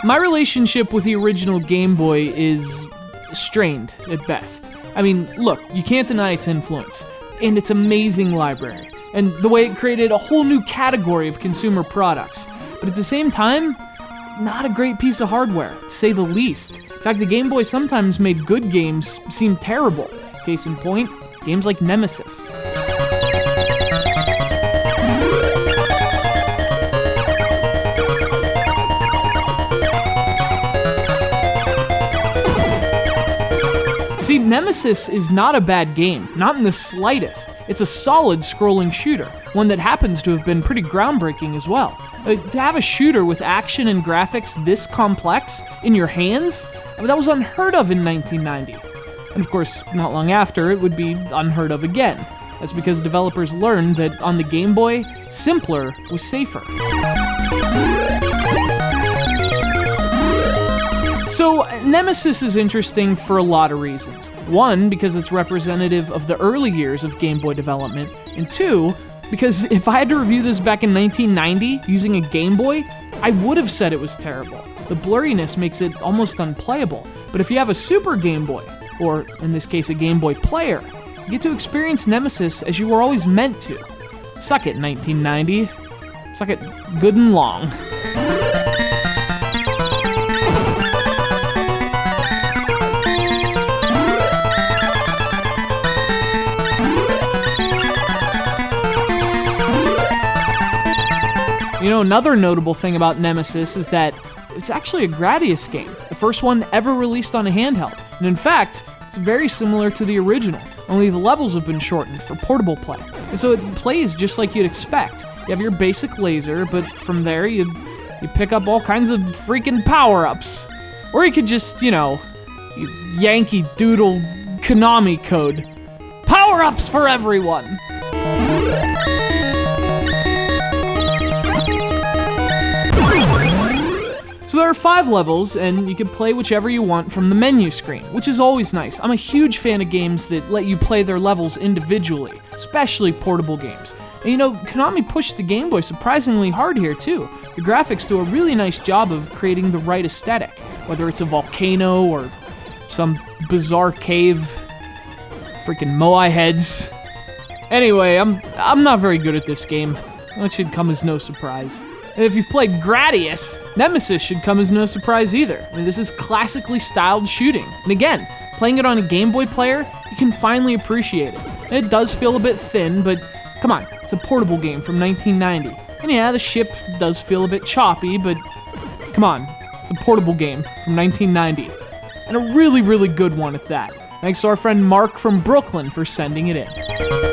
My relationship with the original Game Boy is strained at best. I mean, look, you can't deny its influence, and its amazing library, and the way it created a whole new category of consumer products. But at the same time, not a great piece of hardware, to say the least. In fact, the Game Boy sometimes made good games seem terrible. Case in point, games like Nemesis. See, Nemesis is not a bad game, not in the slightest. It's a solid scrolling shooter, one that happens to have been pretty groundbreaking as well. To have a shooter with action and graphics this complex in your hands, that was unheard of in 1990. And of course, not long after, it would be unheard of again. That's because developers learned that on the Game Boy, simpler was safer. So, Nemesis is interesting for a lot of reasons. One, because it's representative of the early years of Game Boy development, and two, because if I had to review this back in 1990 using a Game Boy, I would have said it was terrible. The blurriness makes it almost unplayable. But if you have a Super Game Boy, or in this case a Game Boy player, you get to experience Nemesis as you were always meant to. Suck it, 1990. Suck it good and long. You know, another notable thing about Nemesis is that it's actually a Gradius game, the first one ever released on a handheld. And in fact, it's very similar to the original, only the levels have been shortened for portable play. And so it plays just like you'd expect. You have your basic laser, but from there you pick up all kinds of freaking power-ups. Or you could just, you Yankee Doodle Konami code. Power-ups for everyone! So there are 5 levels, and you can play whichever you want from the menu screen, which is always nice. I'm a huge fan of games that let you play their levels individually, especially portable games. And Konami pushed the Game Boy surprisingly hard here too. The graphics do a really nice job of creating the right aesthetic, whether it's a volcano or some bizarre cave, freaking moai heads. Anyway, I'm not very good at this game. That should come as no surprise. And if you've played Gradius, Nemesis should come as no surprise either. I mean, this is classically styled shooting. And again, playing it on a Game Boy player, you can finally appreciate it. And it does feel a bit thin, but come on, it's a portable game from 1990. And yeah, the ship does feel a bit choppy, but come on, it's a portable game from 1990. And a really, really good one at that. Thanks to our friend Mark from Brooklyn for sending it in.